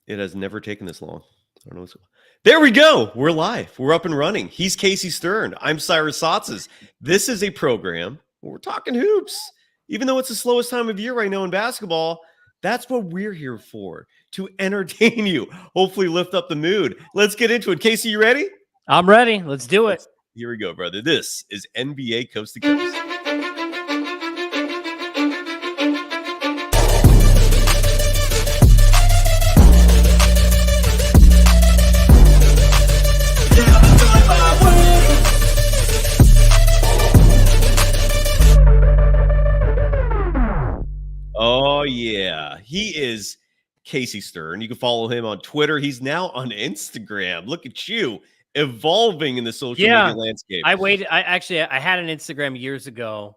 It has never taken this long. I don't know what's... There we go. We're live. We're up and running. He's Casey Stern. I'm Cyrus Satsas. This is a program where we're talking hoops. Even though it's the slowest time of year right now in basketball, that's what we're here for, to entertain you, hopefully lift up the mood. Let's get into it. Casey, you ready? I'm ready. Let's do it. Here we go, brother. This is NBA Coast to Coast. Oh, yeah. He is Casey Stern. You can follow him on Twitter. He's now on Instagram. Look at you, evolving in the social media landscape. I had an Instagram years ago.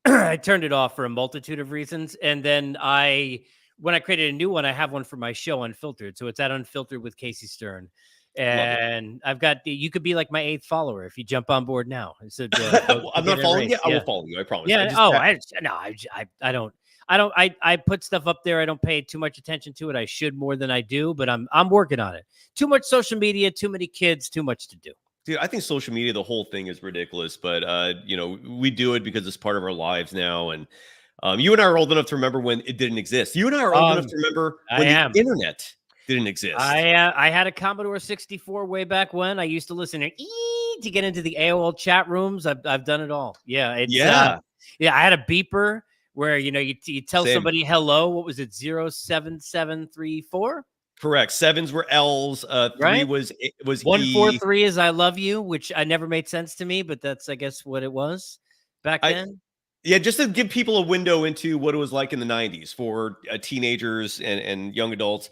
I turned it off for a multitude of reasons. And then when I created a new one, I have one for my show, Unfiltered. So it's at Unfiltered with Casey Stern. And I've got, you could be like my 8th follower if you jump on board now. So I'm not following you. I will follow you. I promise. Yeah. I don't. I put stuff up there. I don't pay too much attention to it. I should more than I do, but I'm working on it. Too much social media, too many kids, too much to do. Dude, I think social media, the whole thing is ridiculous, but we do it because it's part of our lives now. And you and I are old enough to remember when it didn't exist. You and I are old enough to remember when the internet didn't exist. I had a Commodore 64 way back when. I used to listen to get into the AOL chat rooms. I've done it all. Yeah. I had a beeper where, you tell somebody hello. What was it? 07734? Correct. 7s were L's. 3 was 143 is I love you, which I never made sense to me, but that's, I guess, what it was back then. Yeah, just to give people a window into what it was like in the 90s for teenagers and young adults.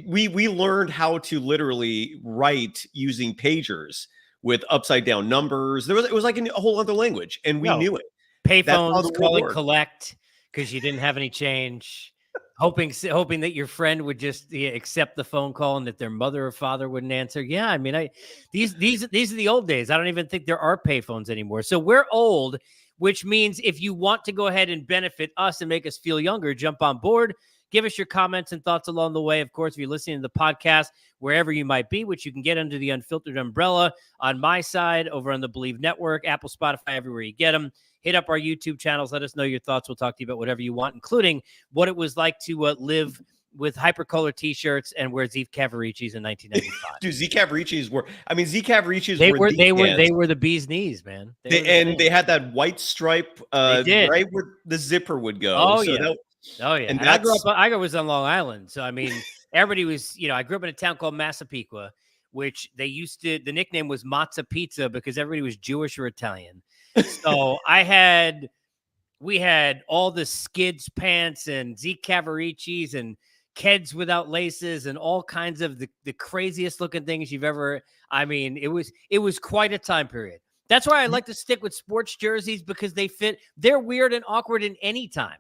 We learned how to literally write using pagers with upside down numbers. It was like a whole other language, and we knew it. Payphones, calling collect because you didn't have any change, hoping that your friend would just accept the phone call and that their mother or father wouldn't answer. Yeah, I mean, these are the old days. I don't even think there are payphones anymore. So we're old, which means if you want to go ahead and benefit us and make us feel younger, jump on board. Give us your comments and thoughts along the way. Of course, if you're listening to the podcast, wherever you might be, which you can get under the Unfiltered umbrella on my side, over on the Believe Network, Apple, Spotify, everywhere you get them. Hit up our YouTube channels. Let us know your thoughts. We'll talk to you about whatever you want, including what it was like to live with hypercolor T-shirts and wear Z Cavariccis in 1995. Dude, Z Cavariccis were they were the bee's knees, man. They had that white stripe right where the zipper would go. Oh, so yeah. And I was on Long Island. So, I mean, everybody was, I grew up in a town called Massapequa, which the nickname was Matza Pizza because everybody was Jewish or Italian. So we had all the Skids pants and Z Cavariccis and Keds without laces and all kinds of the craziest looking things you've ever. I mean, it was quite a time period. That's why I like to stick with sports jerseys because they fit. They're weird and awkward in any time.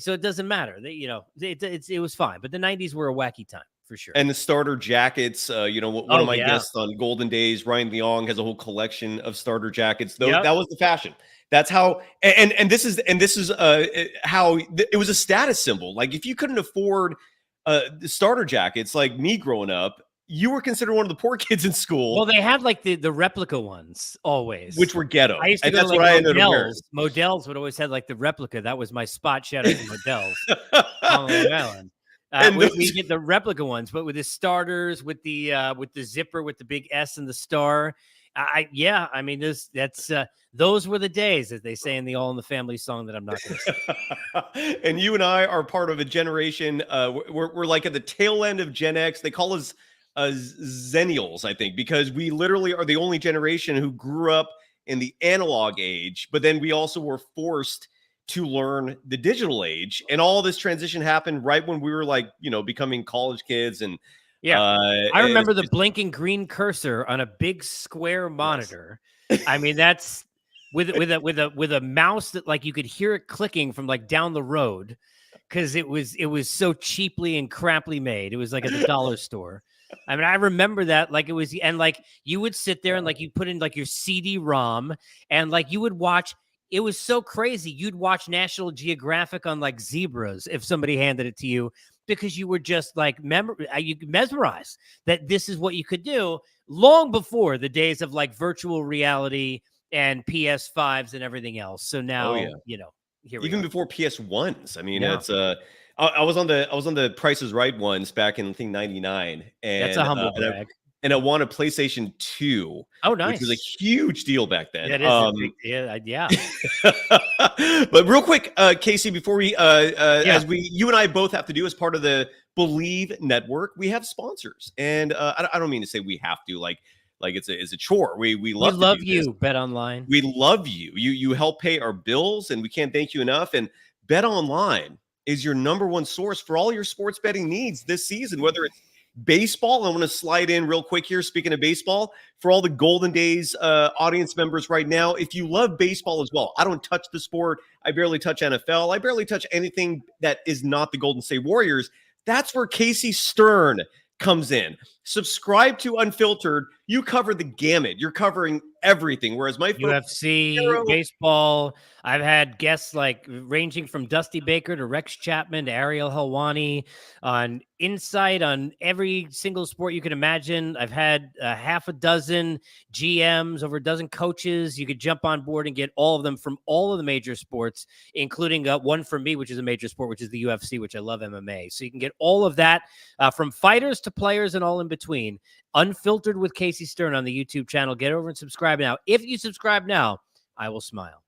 So it doesn't matter. It was fine. But the 90s were a wacky time for sure. And the starter jackets, one of my guests on Golden Days, Ryan Leong, has a whole collection of starter jackets. That was the fashion. That's how, and this is how it was a status symbol. Like if you couldn't afford the starter jackets, like me growing up, you were considered one of the poor kids in school. Well, they had like the replica ones always, which were ghetto. I used to go to like Modell's would always have like the replica. That was my spot. Shout out to Modell's on Long Island. We get the replica ones, but with the starters, with the zipper, with the big S and the star. I mean, those were the days, as they say in the All in the Family song that I'm not going to sing. And you and I are part of a generation. We're like at the tail end of Gen X. They call us Zennials, I think, because we literally are the only generation who grew up in the analog age, but then we also were forced to learn the digital age, and all this transition happened right when we were becoming college kids. And I remember the blinking green cursor on a big square monitor. Yes. I mean, that's with a mouse that like you could hear it clicking from like down the road because it was so cheaply and crappily made. It was like at the dollar store. I mean, I remember that like it was, and like you would sit there and like you put in like your CD-ROM and like you would watch. It was so crazy. You'd watch National Geographic on like zebras if somebody handed it to you because you were just like you mesmerized that this is what you could do long before the days of like virtual reality and PS5s and everything else. So now, Oh yeah. Here we Even are. before PS1s. I mean, Yeah. it's I was on the Price is Right ones back in I think 99, That's and a humble brag. I won a PlayStation 2. Oh, Which was a nice. huge deal back then. Yeah, it is a big, yeah. But real quick, Casey, before we Yeah. you and I both have to do as part of the Believe Network, we have sponsors, and I don't mean to say we have to like it's a chore. We love to do you, this. Bet Online. We love you. You help pay our bills, and we can't thank you enough. And Bet Online is your number one source for all your sports betting needs this season, whether it's baseball. I want to slide in real quick here. Speaking of baseball, for all the Golden Days audience members right now, if you love baseball as well, I don't touch the sport. I barely touch NFL. I barely touch anything that is not the Golden State Warriors. That's where Casey Stern comes in. Subscribe to Unfiltered. You cover the gamut. You're covering everything. Whereas my UFC, baseball, I've had guests like ranging from Dusty Baker to Rex Chapman to Ariel Helwani on insight on every single sport you can imagine. I've had half a dozen GMs, over a dozen coaches. You could jump on board and get all of them from all of the major sports, including one for me, which is a major sport, which is the UFC, which I love MMA. So you can get all of that from fighters to players and all in between. Unfiltered with Casey Stern on the YouTube channel. Get over and subscribe now. If you subscribe now, I will smile.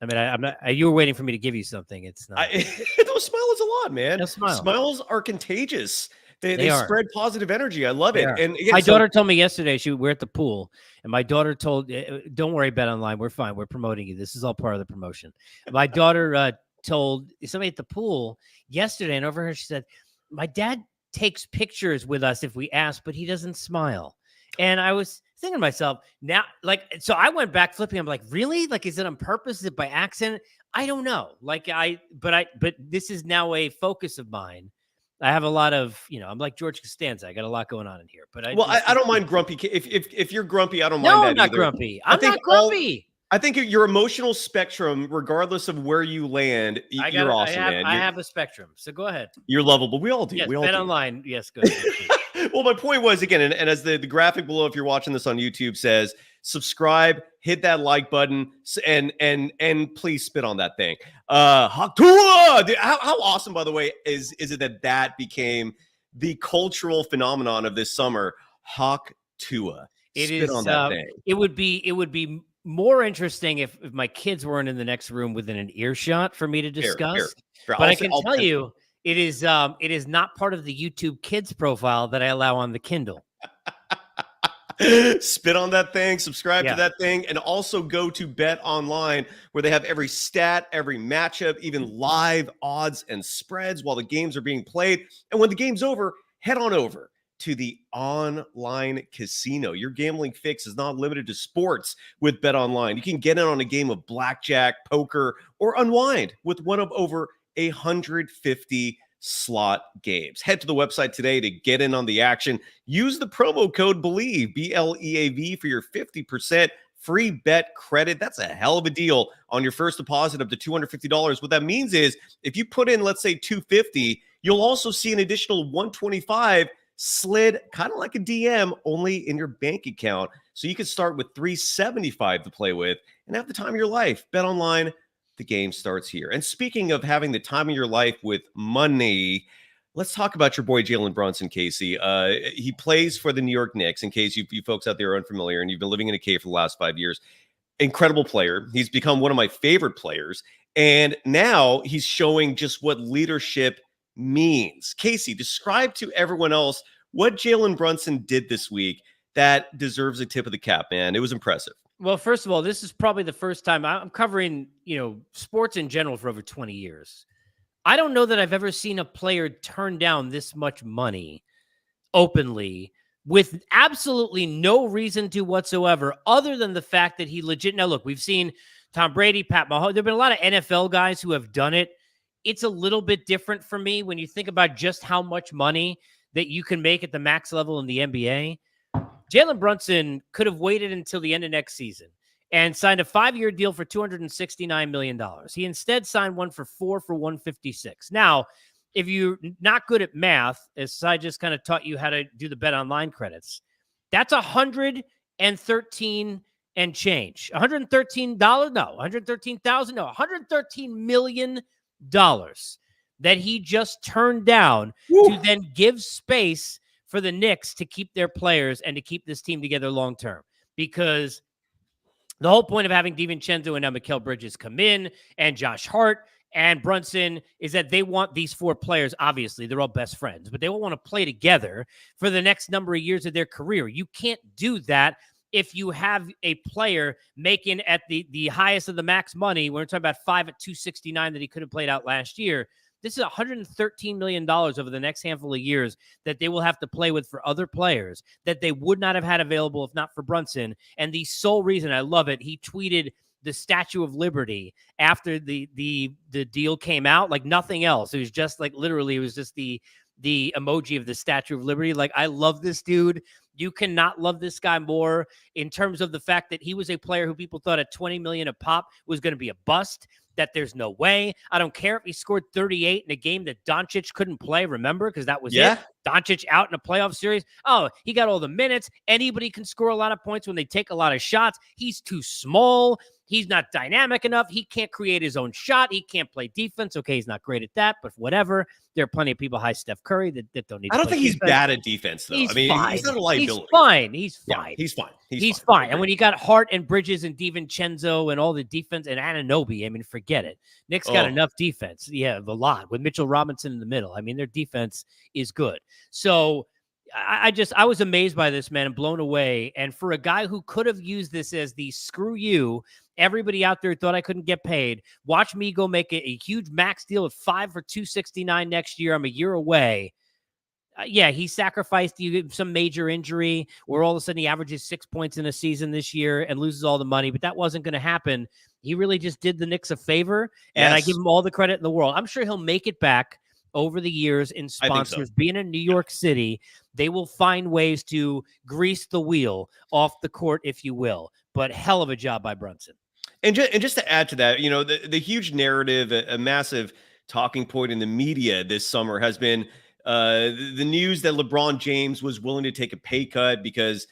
I mean, I'm not. You were waiting for me to give you something. It's not. Those smiles a lot, man. Smiles are contagious. They spread positive energy. I love it. And again, my daughter told me yesterday we're at the pool, and my daughter told, "Don't worry, Bet Online. We're fine. We're promoting you. This is all part of the promotion." My daughter told somebody at the pool yesterday, and over her she said, "My dad takes pictures with us if we ask, but he doesn't smile." And I was thinking to myself now, like, so I went back flipping. I'm like, really? Like, is it on purpose? Is it by accident? I don't know. But this is now a focus of mine. I have a lot of, I'm like George Costanza. I got a lot going on in here, but I don't mind grumpy. If you're grumpy, I don't mind that I'm not either. grumpy. I'm not grumpy. I think your emotional spectrum, regardless of where you land, you're awesome, man. I have a spectrum. So go ahead. You're lovable. We all do. Yes, we all Bet do. Online. Yes, go ahead. Well, my point was, again, and as the graphic below, if you're watching this on YouTube, says subscribe, hit that like button, and please spit on that thing. Hawk Tuah! How awesome, by the way, is it that became the cultural phenomenon of this summer? Hawk Tuah. Spit on that thing. It would be more interesting if my kids weren't in the next room within an earshot for me to discuss. Fair. But I can tell you, it is not part of the YouTube Kids profile that I allow on the Kindle. Spit on that thing, subscribe to that thing, and also go to Bet Online, where they have every stat, every matchup, even live odds and spreads while the games are being played. And when the game's over, head on over to the online casino. Your gambling fix is not limited to sports with Bet Online. You can get in on a game of blackjack, poker, or unwind with one of over 150 slot games. Head to the website today to get in on the action. Use the promo code BELIEVE, BLEAV, for your 50% free bet credit. That's a hell of a deal on your first deposit up to $250. What that means is if you put in, let's say, $250, you'll also see an additional $125 slid kind of like a DM, only in your bank account. So you can start with $375 to play with and have the time of your life. Bet Online, the game starts here. And speaking of having the time of your life with money, let's talk about your boy Jalen Brunson, Casey. He plays for the New York Knicks, in case you folks out there are unfamiliar and you've been living in a cave for the last 5 years. Incredible player. He's become one of my favorite players. And now he's showing just what leadership means. Casey, describe to everyone else what Jalen Brunson did this week that deserves a tip of the cap, man. It was impressive. Well, first of all, this is probably the first time I'm covering, sports in general for over 20 years. I don't know that I've ever seen a player turn down this much money openly with absolutely no reason to whatsoever, other than the fact that he legit. Now, look, we've seen Tom Brady, Pat Mahomes. There've been a lot of NFL guys who have done it. It's a little bit different for me when you think about just how much money that you can make at the max level in the NBA. Jalen Brunson could have waited until the end of next season and signed a 5-year deal for $269 million. He instead signed one for $156. Now, if you're not good at math, as I just kind of taught you how to do the Bet Online credits, that's 113 and change. $113? No. $113,000? No. $113 million that he just turned down to then give space for the Knicks to keep their players and to keep this team together long term. Because the whole point of having DiVincenzo and now Mikal Bridges come in and Josh Hart and Brunson is that they want these four players, obviously, they're all best friends, but they all want to play together for the next number of years of their career. You can't do that if you have a player making at the highest of the max money. We're talking about 5 at 269 that he could have played out last year. This is $113 million over the next handful of years that they will have to play with for other players that they would not have had available if not for Brunson. And the sole reason, I love it, he tweeted the Statue of Liberty after the deal came out, like nothing else. It was just like literally, it was just the emoji of the Statue of Liberty. Like, I love this dude. You cannot love this guy more in terms of the fact that he was a player who people thought at $20 million a pop was going to be a bust. That there's no way. I don't care if he scored 38 in a game that Doncic couldn't play, remember? Because that was it. Doncic out in a playoff series. Oh, he got all the minutes. Anybody can score a lot of points when they take a lot of shots. He's too small. He's not dynamic enough. He can't create his own shot. He can't play defense. Okay, he's not great at that, but whatever. There are plenty of people, high Steph Curry, that don't need to I don't play think he's defense. bad at defense, though. He's I mean, fine. he's not a liability. He's fine. He's fine. Yeah, he's fine. He's fine. And when you got Hart and Bridges and DiVincenzo and all the defense and Anunoby, I mean, forget it. Knicks got enough defense. Yeah, a lot with Mitchell Robinson in the middle. I mean, their defense is good. So I was amazed by this, man, and blown away. And for a guy who could have used this as the screw you, everybody out there thought I couldn't get paid. Watch me go make a huge max deal at 5 for 269 next year. I'm a year away. Yeah, he sacrificed some major injury where all of a sudden he averages 6 points in a season this year and loses all the money, but that wasn't going to happen. He really just did the Knicks a favor, and I give him all the credit in the world. I'm sure he'll make it back over the years in sponsors. Being in New York City, they will find ways to grease the wheel off the court, if you will. But hell of a job by Brunson. And just to add to that, you know, the huge narrative, a massive talking point in the media this summer has been the news that LeBron James was willing to take a pay cut because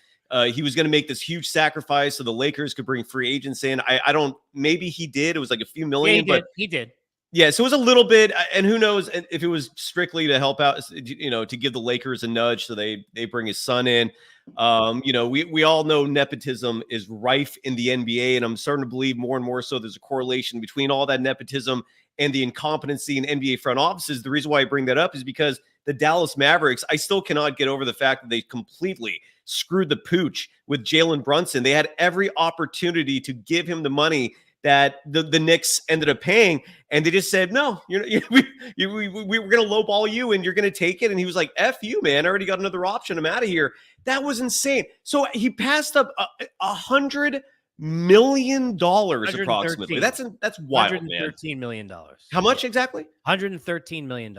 he was going to make this huge sacrifice so the Lakers could bring free agents in. I don't, maybe he did. It was like a few million, but he did. Yeah, so it was a little bit, and who knows if it was strictly to help out, you know, to give the Lakers a nudge so they bring his son in. You know, we all know nepotism is rife in the NBA, and I'm starting to believe more and more so there's a correlation between all that nepotism and the incompetency in NBA front offices. The reason why I bring that up is because the Dallas Mavericks, I still cannot get over the fact that they completely screwed the pooch with Jalen Brunson. They had every opportunity to give him the money that the Knicks ended up paying, and they just said, no, we were going to lowball you and you're going to take it. And he was like, F you, man, I already got another option. I'm out of here. That was insane. So he passed up $100 million approximately. That's wild, $113 million. How much exactly? $113 million.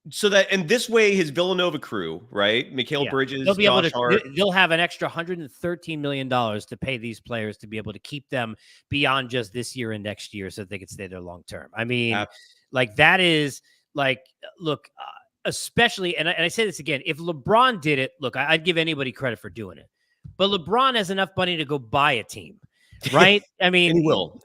So that, and this way, his Villanova crew, right? Mikal Bridges, they'll be able to. They'll have an extra $113 million to pay these players to be able to keep them beyond just this year and next year, so that they can stay there long term. I mean, like that is like, look, especially, and I say this again, if LeBron did it, look, I'd give anybody credit for doing it, but LeBron has enough money to go buy a team, right? I mean, and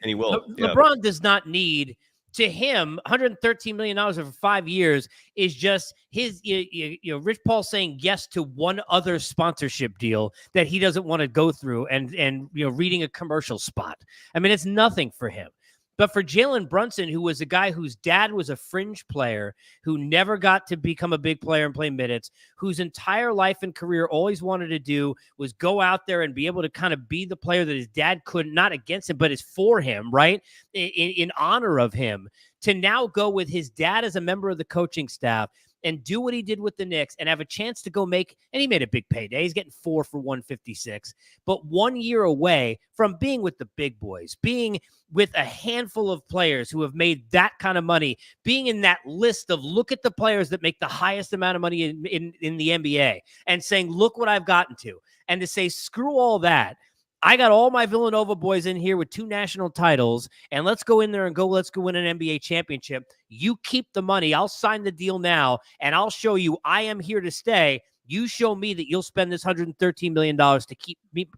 he will. LeBron does not need. To him, $113 million over 5 years is just his, Rich Paul saying yes to one other sponsorship deal that he doesn't want to go through and reading a commercial spot. I mean, it's nothing for him. But for Jalen Brunson, who was a guy whose dad was a fringe player, who never got to become a big player and play minutes, whose entire life and career always wanted to do was go out there and be able to kind of be the player that his dad couldn't, not against him, but is for him, right? In honor of him, to now go with his dad as a member of the coaching staff and do what he did with the Knicks and have a chance to go make, and he made a big payday. He's getting 4 for 156, but 1 year away from being with the big boys, being with a handful of players who have made that kind of money, being in that list of look at the players that make the highest amount of money in the NBA and saying, look what I've gotten to. And to say, screw all that I got all my Villanova boys in here with 2 national titles, and let's go in there and let's go win an NBA championship. You keep the money. I'll sign the deal now, and I'll show you I am here to stay. You show me that you'll spend this $113 million to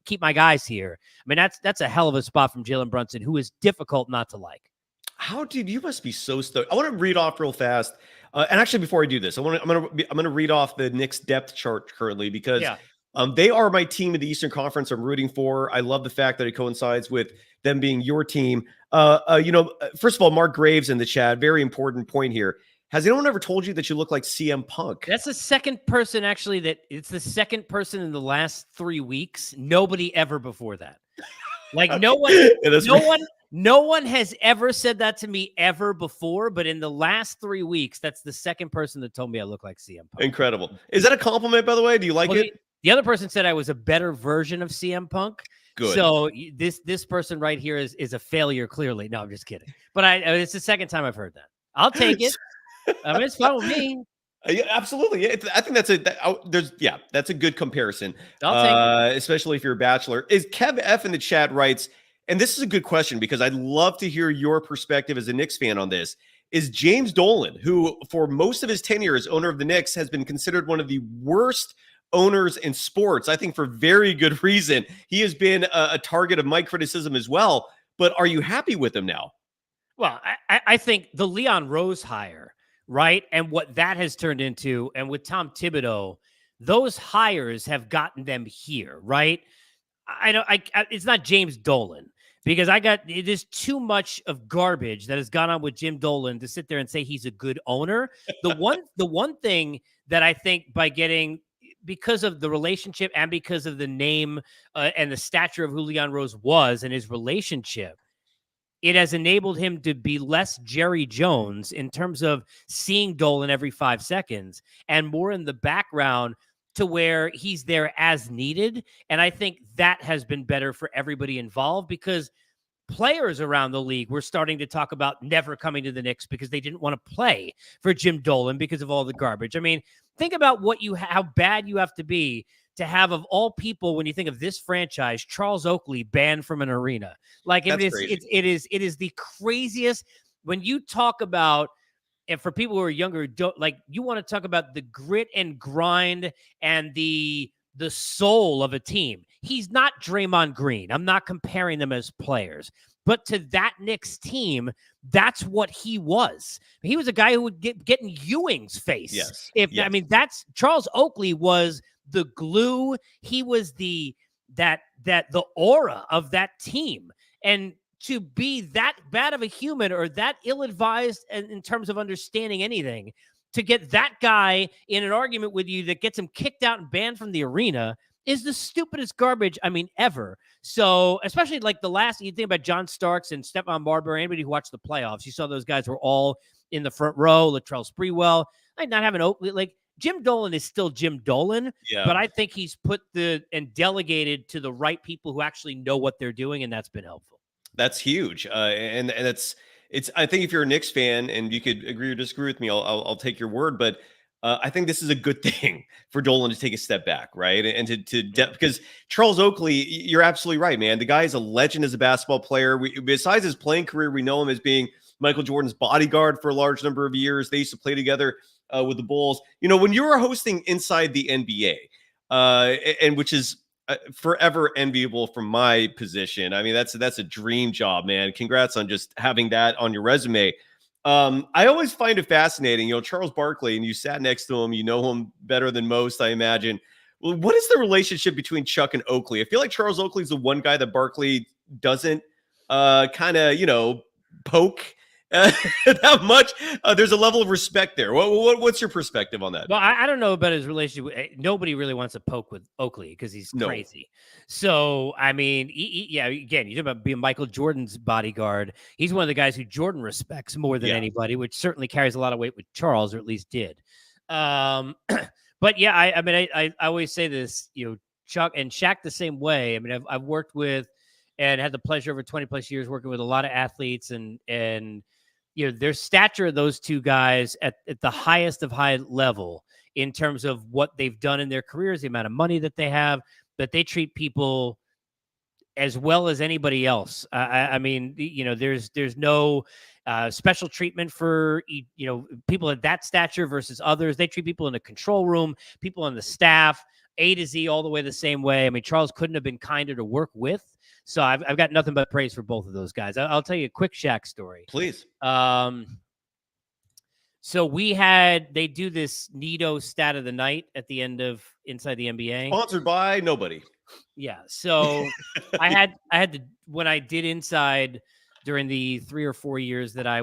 keep my guys here. I mean, that's a hell of a spot from Jalen Brunson, who is difficult not to like. You must be so stoked. I want to read off real fast. And actually, before I do this, I'm gonna read off the Knicks depth chart currently because they are my team in the Eastern Conference I'm rooting for. I love the fact that it coincides with them being your team. First of all, Mark Graves in the chat, very important point here. Has anyone ever told you that you look like CM Punk? That's the second person, actually, it's the second person in the last 3 weeks. Nobody ever before that. Like no one has ever said that to me ever before, but in the last 3 weeks, that's the second person that told me I look like CM Punk. Incredible. Is that a compliment, by the way? Do you like it? The other person said I was a better version of CM Punk. Good. So this person right here is a failure, clearly. No, I'm just kidding. But it's the second time I've heard that. I'll take it. I mean, it's fine with me. Yeah, absolutely. Yeah, I think that's a good comparison. I'll take it. Especially if you're a bachelor. Is Kev F in the chat writes, and this is a good question because I'd love to hear your perspective as a Knicks fan on this. Is James Dolan, who for most of his tenure as owner of the Knicks has been considered one of the worst owners in sports, I think for very good reason. He has been a target of my criticism as well. But are you happy with him now? Well, I think the Leon Rose hire, right? And what that has turned into, and with Tom Thibodeau, those hires have gotten them here, right? It's not James Dolan because it is too much of garbage that has gone on with Jim Dolan to sit there and say he's a good owner. The one thing that I think because of the relationship and because of the name and the stature of who Leon Rose was and his relationship, it has enabled him to be less Jerry Jones in terms of seeing Dolan every 5 seconds and more in the background to where he's there as needed. And I think that has been better for everybody involved because players around the league were starting to talk about never coming to the Knicks because they didn't want to play for Jim Dolan because of all the garbage. I mean, think about how bad you have to be to have, of all people, when you think of this franchise, Charles Oakley banned from an arena. Like it is the craziest when you talk about, and for people who are younger, you want to talk about the grit and grind and the soul of a team. He's not Draymond Green. I'm not comparing them as players, but to that Knicks team, that's what he was. He was a guy who would get in Ewing's face. Yes. I mean, that's Charles Oakley was the glue. He was the aura of that team. And to be that bad of a human or that ill-advised in terms of understanding anything, to get that guy in an argument with you that gets him kicked out and banned from the arena is the stupidest garbage, ever. So, especially like you think about John Starks and Stephon Marbury, anybody who watched the playoffs, you saw those guys were all in the front row, Latrell Sprewell. Not having Oakley, like Jim Dolan is still Jim Dolan, but I think he's put and delegated to the right people who actually know what they're doing, and that's been helpful. That's huge. And it's, I think if you're a Knicks fan and you could agree or disagree with me, I'll take your word, but I think this is a good thing for Dolan to take a step back, right? And because Charles Oakley, you're absolutely right, man. The guy is a legend as a basketball player. Besides his playing career, we know him as being Michael Jordan's bodyguard for a large number of years. They used to play together with the Bulls. When you were hosting Inside the NBA, and which is forever enviable from my position. I mean, that's a dream job, man. Congrats on just having that on your resume. I always find it fascinating, Charles Barkley, and you sat next to him, you know him better than most, I imagine. Well, what is the relationship between Chuck and Oakley? I feel like Charles Oakley is the one guy that Barkley doesn't kind of, poke that much. There's a level of respect there. What's your perspective on that? Well, I don't know about his relationship. Nobody really wants to poke with Oakley because he's crazy. So, I mean, again, you talk about being Michael Jordan's bodyguard. He's one of the guys who Jordan respects more than anybody, which certainly carries a lot of weight with Charles, or at least did. But yeah, I always say this, Chuck and Shaq the same way. I mean, I've worked with and had the pleasure over 20 plus years working with a lot of athletes and their stature of those two guys at the highest of high level in terms of what they've done in their careers, the amount of money that they have, that they treat people as well as anybody else. I mean, there's no special treatment for people at that stature versus others. They treat people in the control room, people on the staff, A to Z, all the way the same way. I mean, Charles couldn't have been kinder to work with. So I've got nothing but praise for both of those guys. I'll tell you a quick Shaq story. Please. So they do this Nito stat of the night at the end of Inside the NBA. Sponsored by nobody. Yeah. So I had to, when I did Inside during the 3 or 4 years that I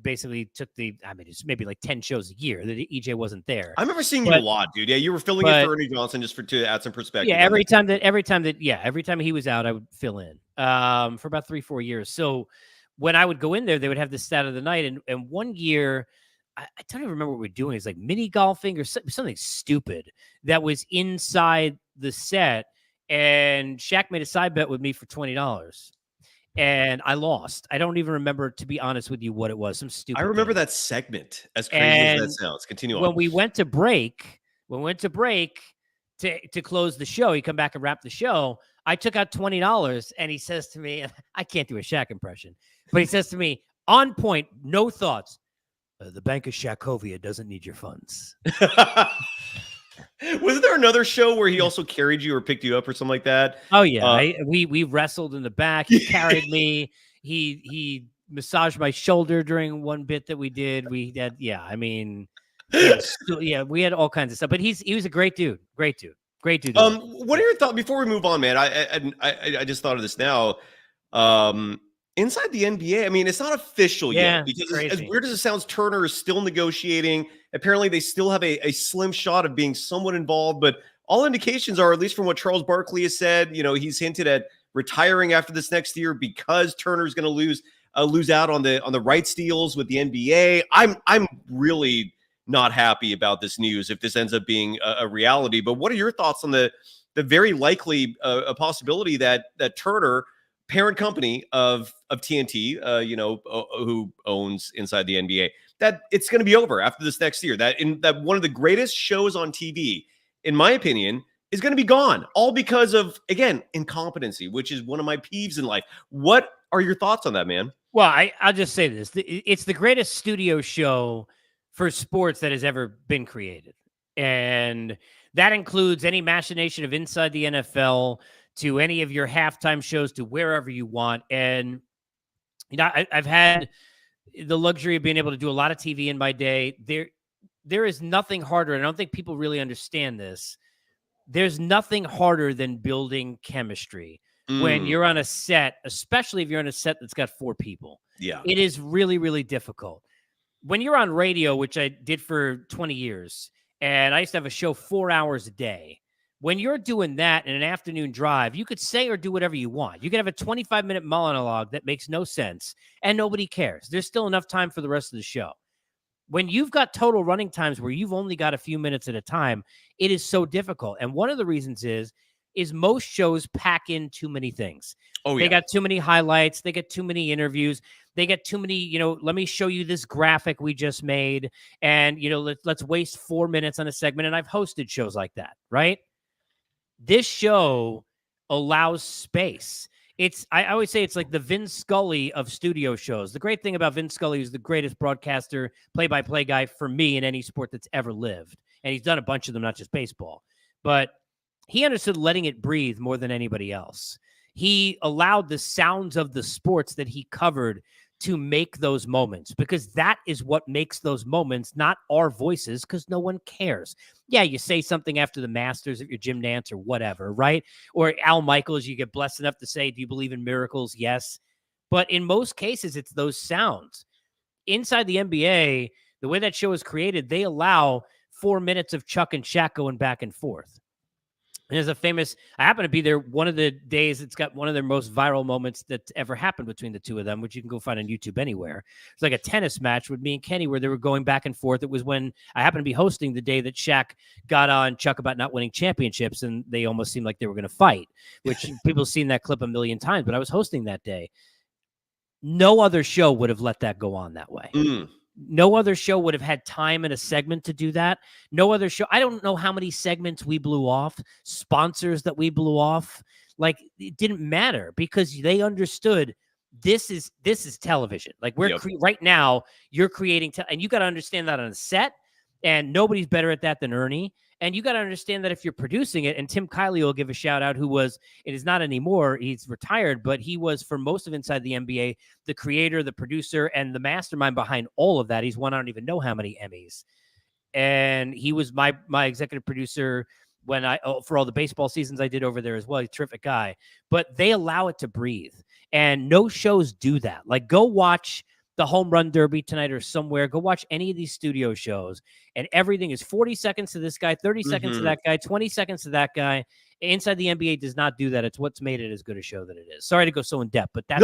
basically took it's maybe like 10 shows a year that EJ wasn't there. I remember seeing you a lot, dude. Yeah, you were filling in for Ernie Johnson just to add some perspective. Yeah, every time he was out, I would fill in for about 3-4 years. So when I would go in there, they would have the stat of the night. And one year, I don't even remember what we were doing. It's like mini golfing or something stupid that was inside the set. And Shaq made a side bet with me for $20. And I lost. I don't even remember, to be honest with you, what it was. Some stupid. I remember that segment. As crazy as that sounds. Continue on. When we went to break to close the show, he come back and wrap the show. I took out $20, and he says to me, I can't do a Shaq impression, but he says to me, on point, no thoughts. The Bank of Shaqovia doesn't need your funds. Was there another show where he also carried you or picked you up or something like that? Oh yeah, we wrestled in the back. He carried me. He massaged my shoulder during one bit that we did. We had we had all kinds of stuff. But he was a great dude. Great dude. What are your thoughts before we move on, man? I just thought of this now. Inside the NBA, I mean, it's not official yet because as weird as it sounds, Turner is still negotiating. Apparently, they still have a slim shot of being somewhat involved, but all indications are, at least from what Charles Barkley has said, he's hinted at retiring after this next year because Turner's going to lose out on the rights deals with the NBA. I'm really not happy about this news if this ends up being a reality. But what are your thoughts on the very likely possibility that Turner, parent company of TNT, who owns Inside the NBA, that it's going to be over after this next year, that one of the greatest shows on TV, in my opinion, is going to be gone, all because of, again, incompetency, which is one of my peeves in life. What are your thoughts on that, man? Well, I'll just say this. It's the greatest studio show for sports that has ever been created. And that includes any machination of Inside the NFL to any of your halftime shows to wherever you want. And, I've had the luxury of being able to do a lot of TV in my day. There is nothing harder, and I don't think people really understand this. There's nothing harder than building chemistry when you're on a set, especially if you're on a set that's got 4 people. Yeah. It is really, really difficult. When you're on radio, which I did for 20 years, and I used to have a show 4 hours a day. When you're doing that in an afternoon drive, you could say or do whatever you want. You could have a 25-minute monologue that makes no sense, and nobody cares. There's still enough time for the rest of the show. When you've got total running times where you've only got a few minutes at a time, it is so difficult. And one of the reasons is most shows pack in too many things. Oh, yeah. They got too many highlights. They get too many interviews. They get too many, let me show you this graphic we just made. And, let's waste 4 minutes on a segment. And I've hosted shows like that, right? This show allows space. I always say it's like the Vin Scully of studio shows. The great thing about Vin Scully is the greatest broadcaster, play-by-play guy for me in any sport that's ever lived. And he's done a bunch of them, not just baseball. But he understood letting it breathe more than anybody else. He allowed the sounds of the sports that he covered to make those moments, because that is what makes those moments, not our voices, because no one cares. Yeah, you say something after the Masters at your gym dance or whatever, right? Or Al Michaels, you get blessed enough to say, do you believe in miracles? Yes. But in most cases, it's those sounds. Inside the NBA, the way that show is created, they allow 4 minutes of Chuck and Shaq going back and forth. And there's a famous, I happen to be there one of the days, it's got one of their most viral moments that's ever happened between the two of them, which you can go find on YouTube anywhere. It's like a tennis match with me and Kenny where they were going back and forth. It was when I happened to be hosting the day that Shaq got on Chuck about not winning championships, and they almost seemed like they were going to fight, which people have seen that clip a million times, but I was hosting that day. No other show would have let that go on that way. No other show would have had time in a segment to do that. No other show. I don't know how many segments we blew off, sponsors that we blew off. Like it didn't matter because they understood this is television. Like we're right now, you're creating, and you got to understand that on a set, and nobody's better at that than Ernie. And you got to understand that if you're producing it, and Tim Kiley will give a shout out, who was, it is not anymore, he's retired, but he was for most of Inside the NBA, the creator, the producer, and the mastermind behind all of that. He's won I don't even know how many Emmys. And he was my executive producer when for all the baseball seasons I did over there as well. He's a terrific guy, but they allow it to breathe, and no shows do that. Like go watch the Home Run Derby tonight or somewhere. Go watch any of these studio shows, and everything is 40 seconds to this guy, 30 seconds to that guy, 20 seconds to that guy. Inside the NBA does not do that. It's what's made it as good a show that it is. Sorry to go so in depth, but that's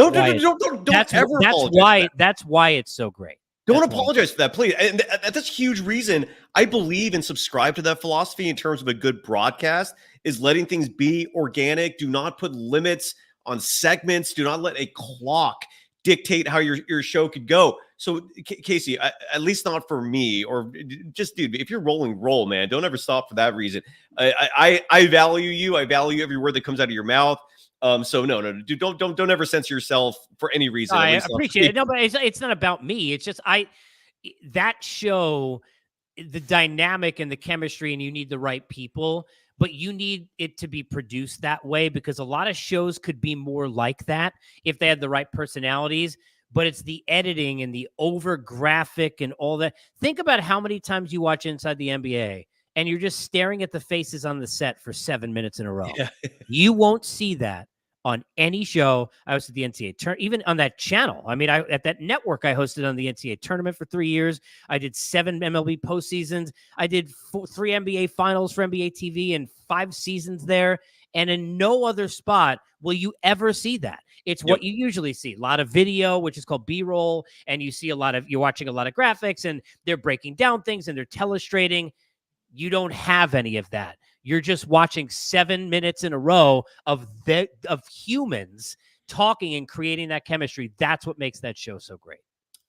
why it's so great. Don't apologize for that, please. And that's a huge reason I believe and subscribe to that philosophy in terms of a good broadcast is letting things be organic. Do not put limits on segments. Do not let a clock dictate how your show could go. So Casey, at least not for me, or just dude, if you're rolling, roll, man. Don't ever stop for that reason. I value you. I value every word that comes out of your mouth. So no, dude, don't ever censor yourself for any reason. I appreciate it. No, but it's not about me. It's just that show, the dynamic and the chemistry, and you need the right people, but you need it to be produced that way because a lot of shows could be more like that if they had the right personalities. But it's the editing and the over graphic and all that. Think about how many times you watch Inside the NBA and you're just staring at the faces on the set for 7 minutes in a row. Yeah. You won't see that on any show. I hosted the NCAA tournament, even on that channel. I mean, at that network, I hosted on the NCAA tournament for 3 years. I did 7 MLB postseasons. I did 3 NBA finals for NBA TV and 5 seasons there. And in no other spot will you ever see that. It's what you usually see. A lot of video, which is called B-roll. And you're watching a lot of graphics and they're breaking down things and they're telestrating. You don't have any of that. You're just watching 7 minutes in a row of humans talking and creating that chemistry. That's what makes that show so great.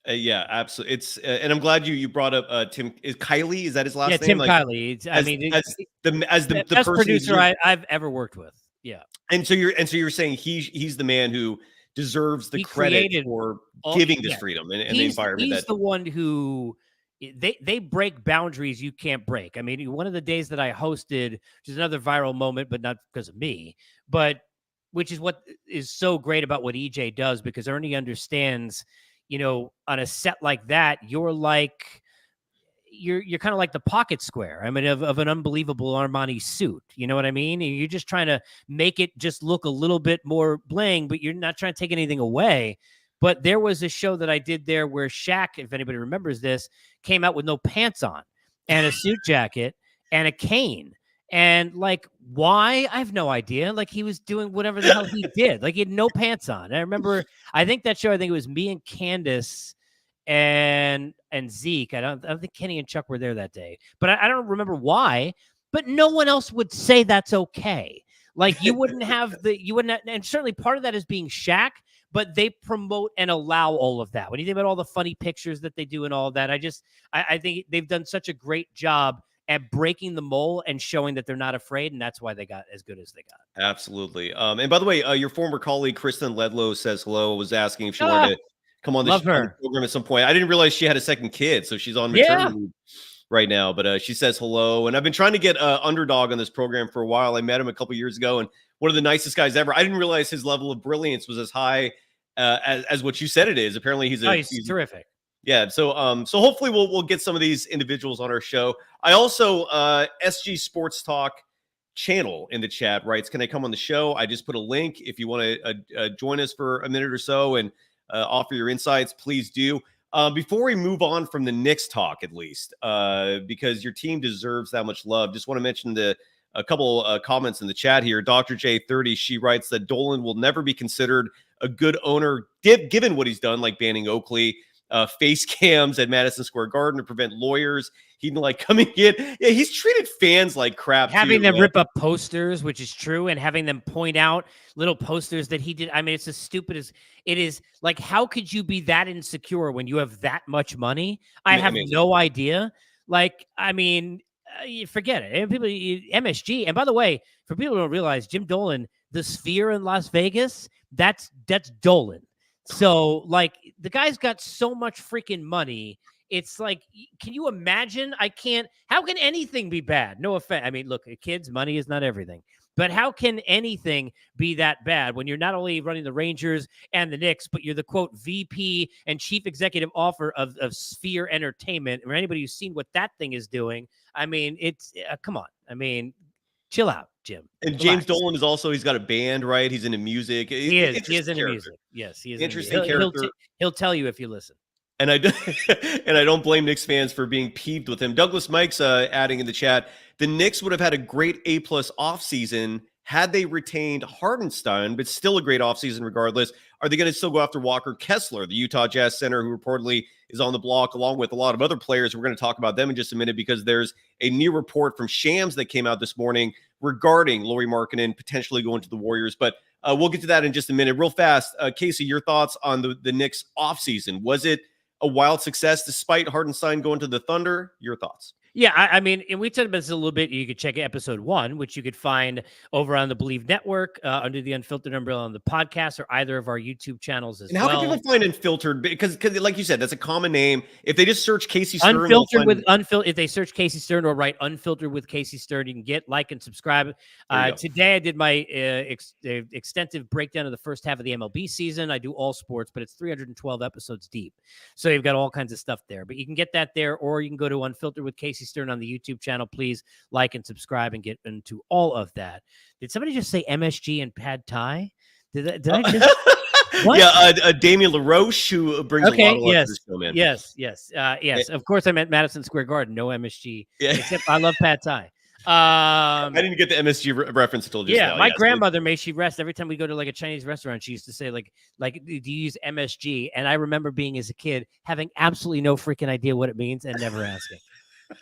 Yeah, absolutely. It's and I'm glad you brought up Tim. Is Kiley? Is that his last name? Tim Kiley. As the best producer I've ever worked with. Yeah. And so you're saying he's the man who deserves the credit for giving this freedom and the environment. He's the one who. They break boundaries you can't break. I mean, one of the days that I hosted, which is another viral moment, but not because of me, but which is what is so great about what EJ does, because Ernie understands, on a set like that, you're kind of like the pocket square. I mean, of an unbelievable Armani suit. You know what I mean? And you're just trying to make it just look a little bit more bling, but you're not trying to take anything away. But there was a show that I did there where Shaq, if anybody remembers this, came out with no pants on and a suit jacket and a cane. And why? I have no idea. He was doing whatever the hell he did. He had no pants on. I remember, I think it was me and Candace and Zeke. I don't think Kenny and Chuck were there that day, but I don't remember why. But no one else would say that's okay. You wouldn't have and certainly part of that is being Shaq. But they promote and allow all of that. When you think about all the funny pictures that they do and all of that, I think they've done such a great job at breaking the mold and showing that they're not afraid, and that's why they got as good as they got. Absolutely. And by the way, your former colleague Kristen Ledlow says hello. Was asking if she wanted to come on the program at some point. I didn't realize she had a second kid, so she's on maternity leave right now. But she says hello, and I've been trying to get Underdog on this program for a while. I met him a couple years ago, and one of the nicest guys ever. I didn't realize his level of brilliance was as high as what you said it is. Apparently he's terrific. Yeah. So hopefully we'll get some of these individuals on our show. I also SG Sports Talk channel in the chat writes, can I come on the show? I just put a link. If you want to join us for a minute or so and offer your insights, please do. Before we move on from the Knicks talk, at least, because your team deserves that much love, just want to mention a couple comments in the chat here. Dr. J30, she writes that Dolan will never be considered a good owner, given what he's done, like banning Oakley, face cams at Madison Square Garden to prevent lawyers. He didn't coming in. Yeah, he's treated fans like crap. Having them rip up posters, which is true, and having them point out little posters that he did. I mean, it's as stupid as it is. How could you be that insecure when you have that much money? I have no idea. you forget it. And people, MSG. And by the way, for people who don't realize, Jim Dolan, the Sphere in Las Vegas, that's Dolan. So like the guy's got so much freaking money. It's like, can you imagine? How can anything be bad? No offense. I mean, look, kids, money is not everything. But how can anything be that bad when you're not only running the Rangers and the Knicks, but you're the, quote, VP and chief executive officer of Sphere Entertainment? Or anybody who's seen what that thing is doing, I mean, it's come on. I mean, chill out, Jim. And James Dolan is also, he's got a band, right? He's into music. He is into music. Yes, he is. Interesting character. He'll tell you if you listen. And I don't blame Knicks fans for being peeved with him. Douglas Mike's adding in the chat, the Knicks would have had a great A+ offseason had they retained Hartenstein, but still a great offseason regardless. Are they going to still go after Walker Kessler, the Utah Jazz center, who reportedly is on the block, along with a lot of other players? We're going to talk about them in just a minute because there's a new report from Shams that came out this morning regarding Lauri Markkanen potentially going to the Warriors. But we'll get to that in just a minute. Real fast, Casey, your thoughts on the Knicks offseason. Was it a wild success despite Hartenstein going to the Thunder? Your thoughts? Yeah, I mean, and we talked about this a little bit. You could check episode 1, which you could find over on the Believe Network under the Unfiltered umbrella on the podcast or either of our YouTube channels as well. And how can people find Unfiltered? Because like you said, that's a common name. If they just search Casey Stern, if they search Casey Stern or write Unfiltered with Casey Stern, you can get, like, and subscribe. Today I did my extensive breakdown of the first half of the MLB season. I do all sports, but it's 312 episodes deep. So you've got all kinds of stuff there. But you can get that there, or you can go to Unfiltered with Casey Stern on the YouTube channel. Please like and subscribe and get into all of that. Did somebody just say MSG and Pad Thai? Did I just? What? Yeah, Damian LaRoche, who brings a lot of luck to this show, man. Yes. Of course, I meant Madison Square Garden. No MSG. Yeah. Except I love Pad Thai. I didn't get the MSG reference until just now. My grandmother, may she rest, every time we go to like a Chinese restaurant, she used to say like, do you use MSG? And I remember being as a kid having absolutely no freaking idea what it means and never asking.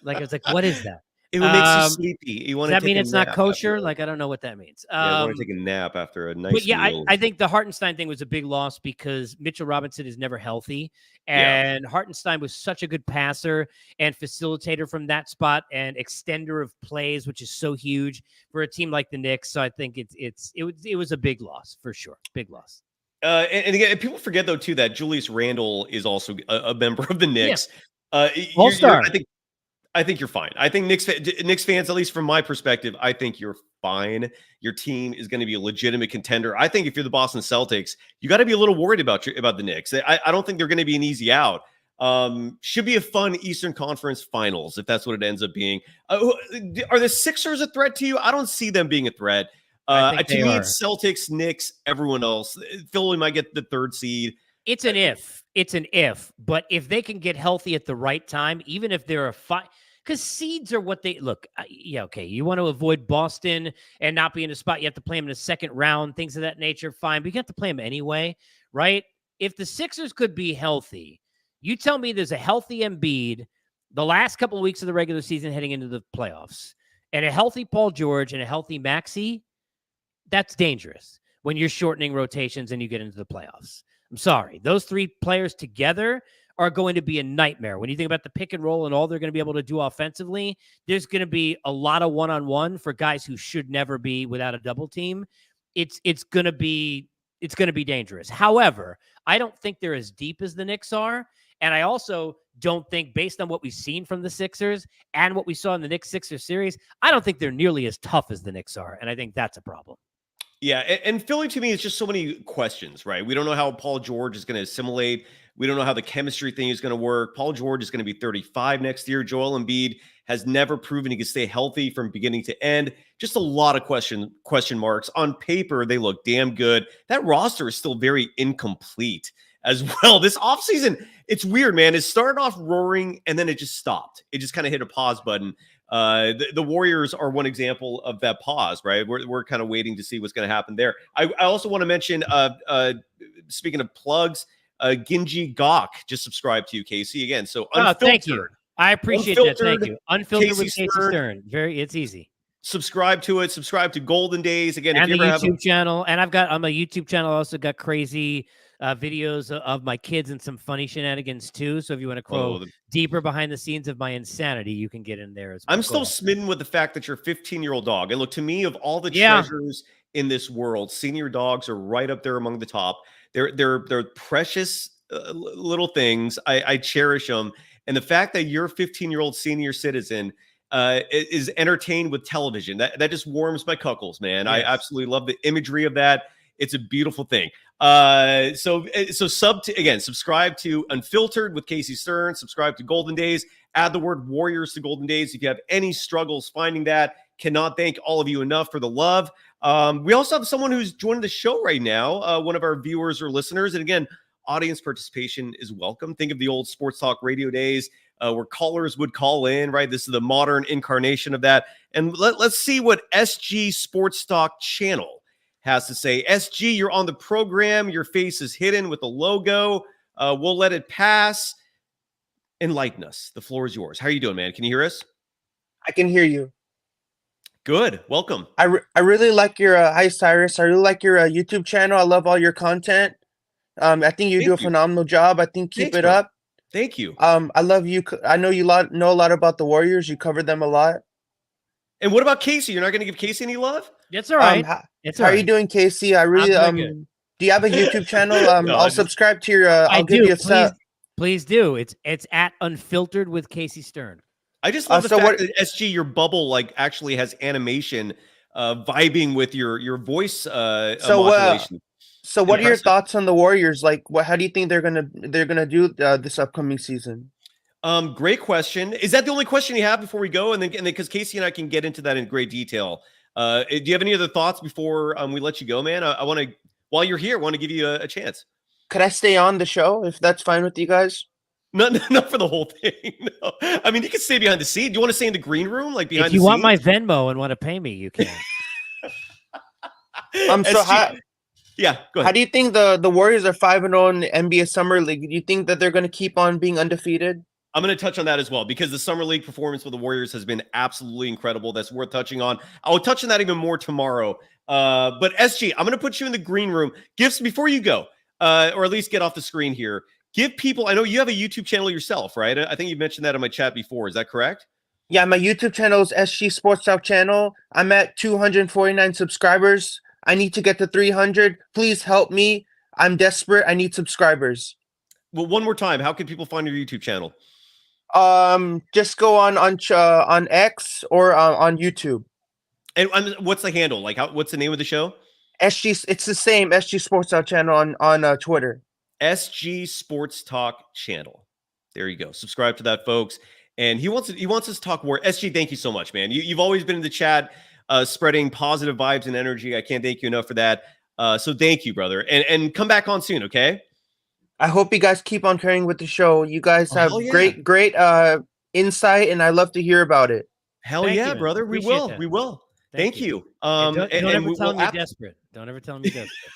Like, I was like, what is that? It would make you sleepy. You want does that mean it's not kosher? Like, I don't know what that means. I want to take a nap after a nice meal. I think the Hartenstein thing was a big loss because Mitchell Robinson is never healthy. And Hartenstein was such a good passer and facilitator from that spot and extender of plays, which is so huge for a team like the Knicks. So I think it was a big loss for sure. Big loss. And again, people forget, though, too, that Julius Randle is also a member of the Knicks. All-star. I think you're fine. I think Knicks fans, at least from my perspective, I think you're fine. Your team is going to be a legitimate contender. I think if you're the Boston Celtics, you got to be a little worried about the Knicks. I don't think they're going to be an easy out. Should be a fun Eastern Conference Finals if that's what it ends up being. Are the Sixers a threat to you? I don't see them being a threat. To me, it's Celtics, Knicks, everyone else. Philly might get the 3rd seed. It's an if, but if they can get healthy at the right time, even if they're because seeds are what they look. Okay. You want to avoid Boston and not be in a spot. You have to play them in a second round, things of that nature. Fine. But you have to play them anyway, right? If the Sixers could be healthy, you tell me there's a healthy Embiid the last couple of weeks of the regular season heading into the playoffs and a healthy Paul George and a healthy Maxey. That's dangerous when you're shortening rotations and you get into the playoffs. I'm sorry. Those 3 players together are going to be a nightmare. When you think about the pick and roll and all they're going to be able to do offensively, there's going to be a lot of one-on-one for guys who should never be without a double team. It's going to be dangerous. However, I don't think they're as deep as the Knicks are. And I also don't think, based on what we've seen from the Sixers and what we saw in the Knicks-Sixers series, I don't think they're nearly as tough as the Knicks are. And I think that's a problem. Yeah, and Philly, to me, is just so many questions, right? We don't know how Paul George is going to assimilate. We don't know how the chemistry thing is going to work. Paul George is going to be 35 next year. Joel Embiid has never proven he can stay healthy from beginning to end. Just a lot of question marks. On paper, they look damn good. That roster is still very incomplete as well. This offseason, it's weird, man. It started off roaring, and then it just stopped. It just kind of hit a pause button. The Warriors are one example of that pause, right? We're kind of waiting to see what's going to happen there. I also want to mention, speaking of plugs, Ginji Gok just subscribed to you, Casey, again. So Unfiltered. Thank you. I appreciate that. Thank you. Unfiltered Casey with Casey Stern. It's easy. Subscribe to it. Subscribe to Golden Days again. And if you the YouTube channel. And I'm a YouTube channel. I also got crazy videos of my kids and some funny shenanigans too. So if you want to go deeper behind the scenes of my insanity, you can get in there as well. I'm still smitten with the fact that you're a 15-year-old dog. And look, to me, of all the treasures in this world, senior dogs are right up there among the top. They're precious little things. I cherish them. And the fact that you're a 15-year-old senior citizen is entertained with television, that just warms my cuckles, man. Yes. I absolutely love the imagery of that. It's a beautiful thing. So subscribe to Unfiltered with Casey Stern. Subscribe to Golden Days. Add the word Warriors to Golden Days if you have any struggles finding that. Cannot thank all of you enough for the love. We also have someone who's joining the show right now, one of our viewers or listeners. And again, audience participation is welcome. Think of the old sports talk radio days where callers would call in, right? This is the modern incarnation of that. And let's see what SG Sports Talk channel has to say. SG, you're on the program. Your face is hidden with the logo. We'll let it pass. Enlighten us. The floor is yours. How are you doing, man? Can you hear us? I can hear you. Good. Welcome. I really like your hi Cyrus. I really like your YouTube channel. I love all your content. I think you do a phenomenal job. I think keep it up. Thank you. I love you. I know you know a lot about the Warriors. You covered them a lot. And what about Casey? You're not going to give Casey any love? That's all right. How are you doing, Casey? I really do you have a YouTube channel? No, I'll subscribe to your I'll give you a sub. Please do. It's at Unfiltered with Casey Stern. I just love the fact that SG, your bubble like actually has animation vibing with your voice modulation. So what are your thoughts on the Warriors? Like, how do you think they're gonna do this upcoming season? Great question. Is that the only question you have before we go? And then because Casey and I can get into that in great detail. Do you have any other thoughts before we let you go, man? I want to, while you're here, I want to give you a chance. Could I stay on the show if that's fine with you guys? Not for the whole thing. No. I mean, you can stay behind the scene. Do you want to stay in the green room, like behind the scenes? If you want my Venmo and want to pay me, you can. Yeah, go ahead. How do you think the Warriors are 5-0 in the NBA Summer League? Do you think that they're going to keep on being undefeated? I'm going to touch on that as well because the Summer League performance for the Warriors has been absolutely incredible. That's worth touching on. I'll touch on that even more tomorrow. But SG, I'm going to put you in the green room. Before you go, or at least get off the screen here. Give people, I know you have a YouTube channel yourself, right? I think you mentioned that in my chat before. Is that correct? Yeah, my YouTube channel is SG Sports Talk channel. I'm at 249 subscribers. I need to get to 300. Please help me. I'm desperate. I need subscribers. Well, one more time. How can people find your YouTube channel? Just go on X or on YouTube. And what's the handle? Like, what's the name of the show? SG. It's the same SG Sports Talk channel on Twitter. SG Sports Talk channel. There you go. Subscribe to that, folks. And he wants us to talk more. SG, thank you so much, man. You've always been in the chat, spreading positive vibes and energy. I can't thank you enough for that. So thank you, brother. And come back on soon, okay? I hope you guys keep on carrying with the show. You guys have great insight, and I love to hear about it. Hell yeah, brother. We will. Thank you. Don't ever tell him you're desperate. Don't ever tell him you're desperate.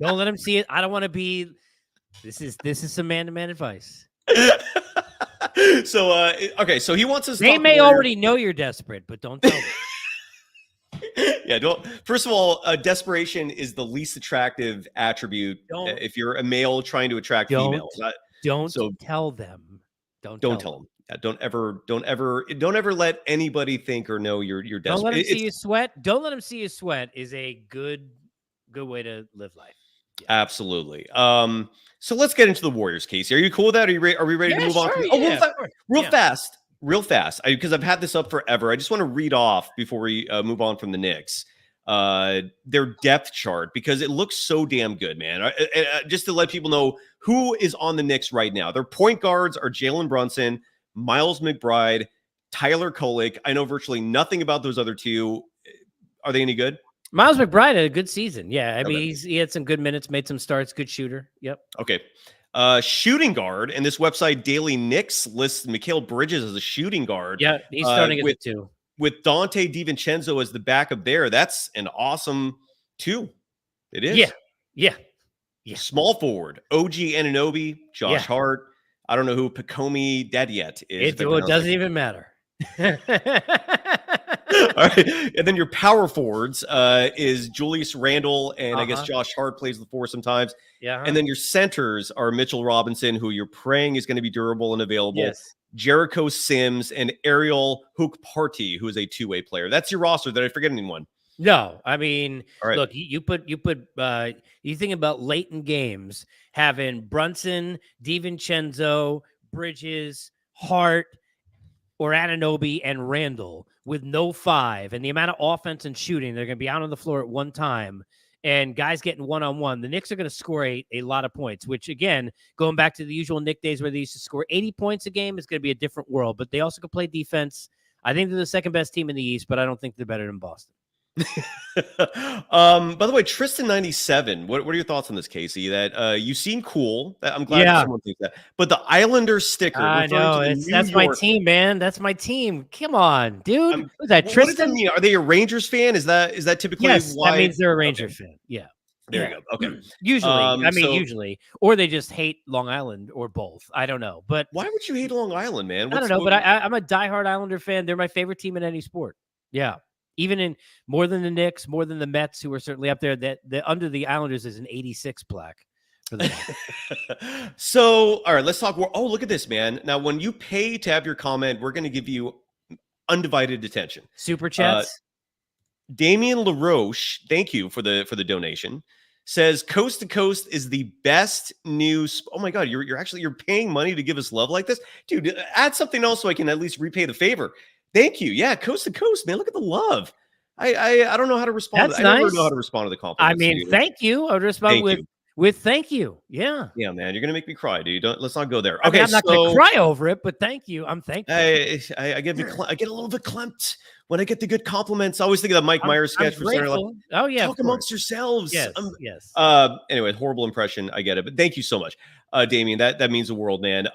Don't let him see it. I don't want to be. This is some man-to-man advice. So okay, so he wants us. They may already know you're desperate, but don't tell them. Yeah, don't. First of all, desperation is the least attractive attribute if you're a male trying to attract females. Don't tell them. Don't tell them. Yeah, don't ever let anybody think or know you're desperate. Don't let them see you sweat. Don't let them see you sweat is a good way to live life. Yeah. Absolutely. So let's get into the Warriors, Casey. Are you cool with that? Are we ready to move on? Real fast, because I've had this up forever. I just want to read off before we move on from the Knicks. Their depth chart, because it looks so damn good, man. Just to let people know who is on the Knicks right now. Their point guards are Jalen Brunson, Miles McBride, Tyler Kolek. I know virtually nothing about those other two. Are they any good? Miles McBride had a good season. Yeah, I mean, he had some good minutes, made some starts, good shooter. Yep. Okay. Shooting guard, and this website, Daily Knicks, lists Mikal Bridges as a shooting guard. Yeah, he's starting at the 2. With Dante DiVincenzo as the backup there. That's an awesome 2. It is. Yeah. Small forward, OG Anunoby, Josh Hart. I don't know who Pacomi Dediet is. It doesn't even matter. All right. And then your power forwards is Julius Randle, and I guess Josh Hart plays the four sometimes. Yeah. And then your centers are Mitchell Robinson, who you're praying is going to be durable and available. Yes. Jericho Sims and Ariel Hook Party, who is a two-way player. That's your roster. Did I forget anyone? No, I mean, right. Look, you think about late in games having Brunson, DiVincenzo, Bridges, Hart, or Anunoby and Randall with no five, and the amount of offense and shooting, they're going to be out on the floor at one time, and guys getting one-on-one. The Knicks are going to score a lot of points, which, again, going back to the usual Knick days where they used to score 80 points a game, is going to be a different world, but they also can play defense. I think they're the second best team in the East, but I don't think they're better than Boston. By the way, Tristan 97. What are your thoughts on this, Casey? That you seem cool. I'm glad that someone thinks that. But the Islander sticker. I know that's my team, man. That's my team. Come on, dude. Who's that? Tristan? What does that mean? Are they a Rangers fan? Is that typically why? That means they're a Ranger fan. Yeah. There you go. Okay. Usually, usually, or they just hate Long Island, or both. I don't know. But why would you hate Long Island, man? I don't know. But I'm a diehard Islander fan. They're my favorite team in any sport. Yeah. Even in more than the Knicks, more than the Mets, who are certainly up there. That under the Islanders is an 86 plaque for them. So, all right, let's talk. Oh, look at this, man. Now, when you pay to have your comment, we're going to give you undivided attention. Super chats. Damian LaRoche, thank you for the donation. Says Coast to Coast is the best news. Oh my God, you're paying money to give us love like this, dude. Add something else so I can at least repay the favor. Thank you. Yeah, Coast to Coast, man. Look at the love. I don't know how to respond. That's I nice. never know how to respond to the compliment. I mean, thank you. I would respond with thank you. Yeah. Yeah, man. You're gonna make me cry, dude. Let's not go there. Okay, I'm not gonna cry over it, but thank you. I'm thankful. I get a little bit clamped when I get the good compliments. I always think of that Mike Myers sketch for Saturday. Like, oh yeah, talk amongst yourselves. Yes. Yes. Anyway, horrible impression. I get it, but thank you so much, Damien. That means the world, man.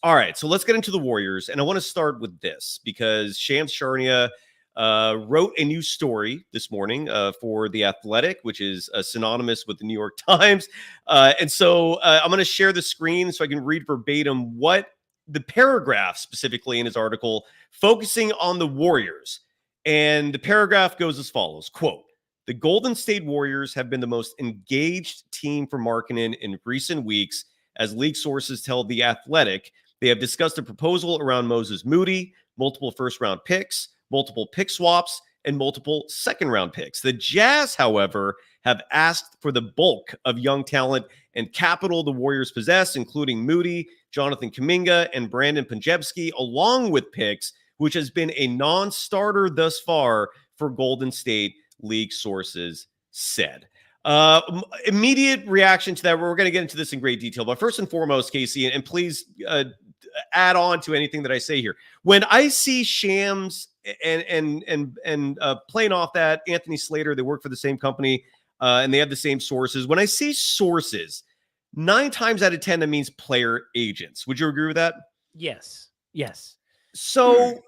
All right, so let's get into the Warriors, and I want to start with this because Shams Charania wrote a new story this morning for The Athletic, which is synonymous with the New York Times. And so I'm going to share the screen so I can read verbatim what the paragraph specifically in his article focusing on the Warriors. And the paragraph goes as follows, quote, "The Golden State Warriors have been the most engaged team for Markkanen in recent weeks, as league sources tell The Athletic. They have discussed a proposal around Moses Moody, multiple first-round picks, multiple pick swaps, and multiple second-round picks. The Jazz, however, have asked for the bulk of young talent and capital the Warriors possess, including Moody, Jonathan Kuminga, and Brandon Panjebski, along with picks, which has been a non-starter thus far for Golden State, league sources said." Immediate reaction to that. We're going to get into this in great detail, but first and foremost, Casey, and please add on to anything that I say here. When I see Shams and playing off that Anthony Slater, they work for the same company and they have the same sources. When I see sources, 9 times out of 10, that means player agents. Would you agree with that? Yes. Yes. So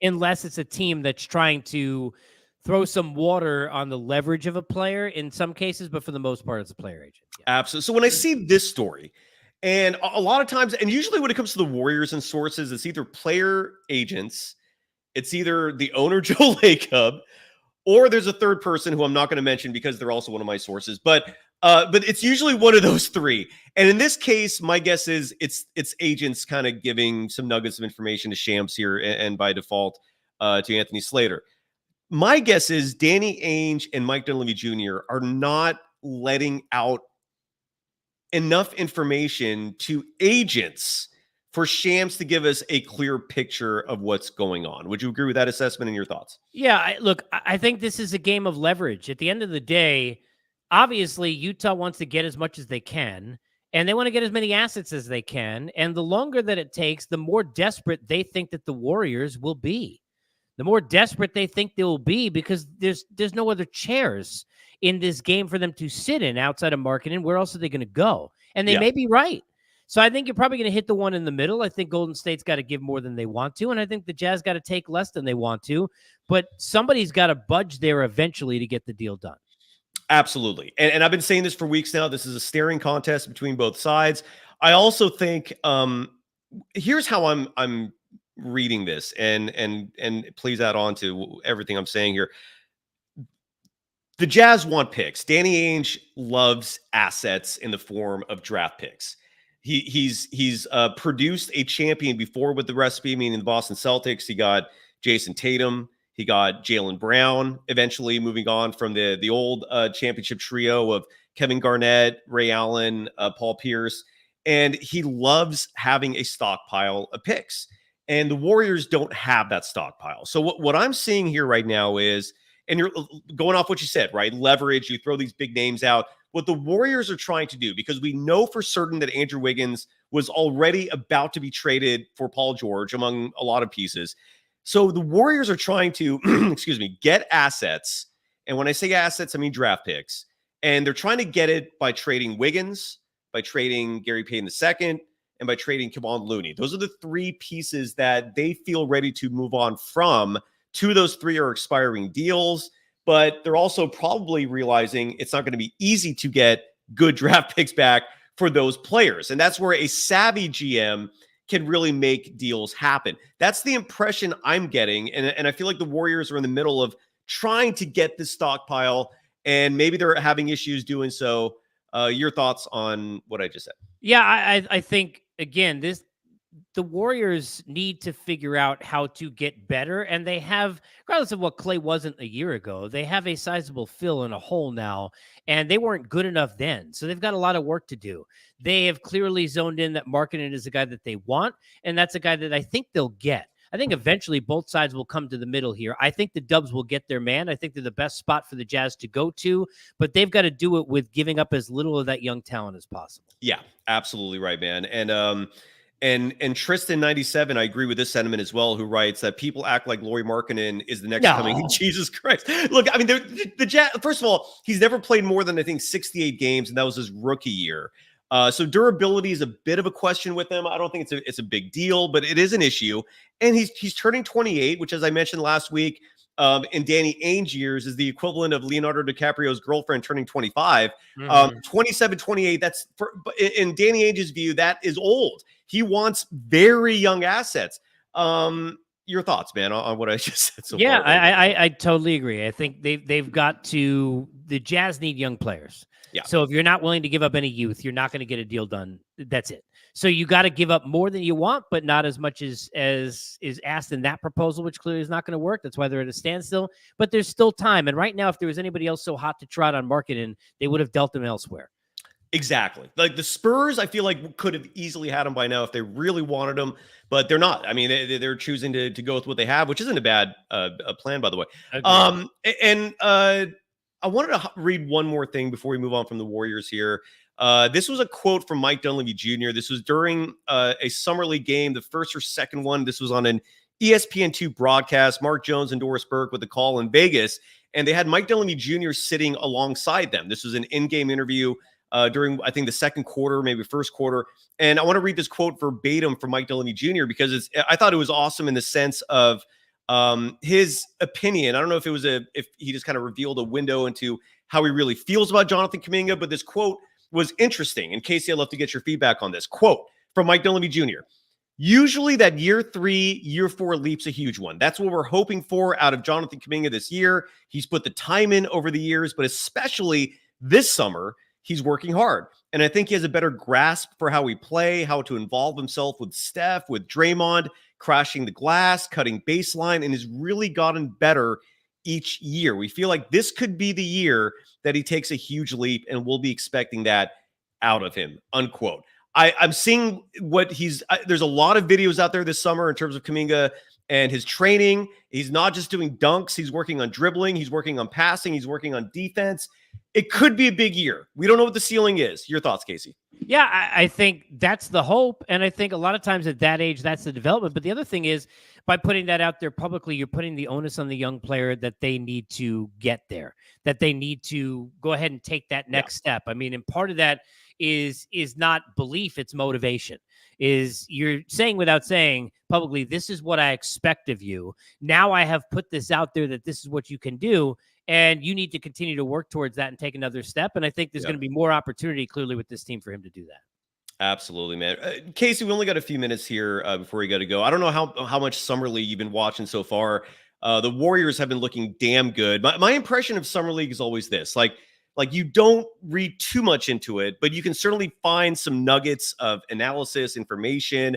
unless it's a team that's trying to throw some water on the leverage of a player in some cases, but for the most part, it's a player agent. Yeah. Absolutely. So when I see this story, and a lot of times, and usually when it comes to the Warriors and sources, it's either player agents, it's either the owner, Joe Lacob, or there's a third person who I'm not going to mention because they're also one of my sources. But it's usually one of those three. And in this case, my guess is it's agents kind of giving some nuggets of information to Shams here, and by default to Anthony Slater. My guess is Danny Ainge and Mike Dunleavy Jr. are not letting out enough information to agents for Shams to give us a clear picture of what's going on. Would you agree with that assessment and your thoughts? Yeah, I think this is a game of leverage. At the end of the day, obviously Utah wants to get as much as they can, and they want to get as many assets as they can. And the longer that it takes, the more desperate they think that the Warriors will be. The more desperate they think they will be, because there's no other chairs in this game for them to sit in outside of Markkanen. Where else are they going to go? And they may be right. So I think you're probably going to hit the one in the middle. I think Golden State's got to give more than they want to, and I think the Jazz got to take less than they want to. But somebody's got to budge there eventually to get the deal done. Absolutely. And I've been saying this for weeks now. This is a staring contest between both sides. I also think here's how I'm reading this, and please add on to everything I'm saying here. The Jazz want picks. Danny Ainge loves assets in the form of draft picks. He's produced a champion before with the recipe, meaning the Boston Celtics. He got Jason Tatum. He got Jaylen Brown, eventually moving on from the old championship trio of Kevin Garnett, Ray Allen, Paul Pierce. And he loves having a stockpile of picks. And the Warriors don't have that stockpile. So what I'm seeing here right now is, and you're going off what you said, right? Leverage, you throw these big names out. What the Warriors are trying to do, because we know for certain that Andrew Wiggins was already about to be traded for Paul George, among a lot of pieces. So the Warriors are trying to, get assets. And when I say assets, I mean draft picks. And they're trying to get it by trading Wiggins, by trading Gary Payton II, and by trading Kevon Looney. Those are the three pieces that they feel ready to move on from. Two of those three are expiring deals, but they're also probably realizing it's not going to be easy to get good draft picks back for those players. And that's where a savvy GM can really make deals happen. That's the impression I'm getting. And I feel like the Warriors are in the middle of trying to get this stockpile, and maybe they're having issues doing so. Your thoughts on what I just said? Yeah, I think, again, the Warriors need to figure out how to get better, and they have, regardless of what Clay wasn't a year ago, they have a sizable fill in a hole now, and they weren't good enough then. So they've got a lot of work to do. They have clearly zoned in that Markkanen is the guy that they want, and that's a guy that I think they'll get. I think eventually both sides will come to the middle here. I think the Dubs will get their man. I think they're the best spot for the Jazz to go to, but they've got to do it with giving up as little of that young talent as possible. Yeah, absolutely right, man. And Tristan 97, I agree with this sentiment as well, who writes that people act like Lauri Markkanen is the next coming. Jesus Christ. Look, I mean, the Jazz, first of all, he's never played more than, I think, 68 games, and that was his rookie year. So durability is a bit of a question with him. I don't think it's a big deal, but it is an issue. And he's turning 28, which, as I mentioned last week, in Danny Ainge years is the equivalent of Leonardo DiCaprio's girlfriend turning 25. 27, 28, that's in Danny Ainge's view, that is old. He wants very young assets. Your thoughts, man, on what I just said so far? I totally agree. I think they've got to, the Jazz need young players. Yeah. So if you're not willing to give up any youth, you're not going to get a deal done. That's it. So you got to give up more than you want, but not as much as is asked in that proposal, which clearly is not going to work. That's why they're at a standstill. But there's still time. And right now, if there was anybody else so hot to trot on Markkanen, they would have dealt him elsewhere. Exactly. Like the Spurs, I feel like could have easily had him by now if they really wanted him, but they're not. I mean, they're choosing to go with what they have, which isn't a bad plan, by the way. I wanted to read one more thing before we move on from the Warriors here. This was a quote from Mike Dunleavy Jr. This was during a summer league game, the first or second one. This was on an ESPN2 broadcast. Mark Jones and Doris Burke with the call in Vegas, and they had Mike Dunleavy Jr. sitting alongside them. This was an in-game interview during, I think, the second quarter, maybe first quarter. And I want to read this quote verbatim from Mike Dunleavy Jr. because I thought it was awesome in the sense of his opinion. I don't know if it was if he just kind of revealed a window into how he really feels about Jonathan Kuminga, but this quote was interesting. And Casey, I'd love to get your feedback on this quote from Mike Dunleavy Jr. Usually that year 3, year 4 leap's a huge one. That's what we're hoping for out of Jonathan Kuminga this year. He's put the time in over the years, but especially this summer, he's working hard. And I think he has a better grasp for how we play, how to involve himself with Steph, with Draymond, crashing the glass, cutting baseline, and has really gotten better each year. We feel like this could be the year that he takes a huge leap, and we'll be expecting that out of him, unquote. I'm seeing what there's a lot of videos out there this summer in terms of Kuminga and his training. He's not just doing dunks. He's working on dribbling. He's working on passing. He's working on defense. It could be a big year. We don't know what the ceiling is. Your thoughts, Casey? Yeah, I think that's the hope. And I think a lot of times at that age, that's the development. But the other thing is, by putting that out there publicly, you're putting the onus on the young player that they need to get there, that they need to go ahead and take that next step. I mean, and part of that is not belief, it's motivation. Is you're saying without saying publicly, this is what I expect of you. Now I have put this out there that this is what you can do. And you need to continue to work towards that and take another step. And I think there's going to be more opportunity clearly with this team for him to do that. Absolutely, man. Casey, we only got a few minutes here before we got to go. I don't know how much Summer League you've been watching so far. The Warriors have been looking damn good. My impression of Summer League is always this: like you don't read too much into it, but you can certainly find some nuggets of analysis, information,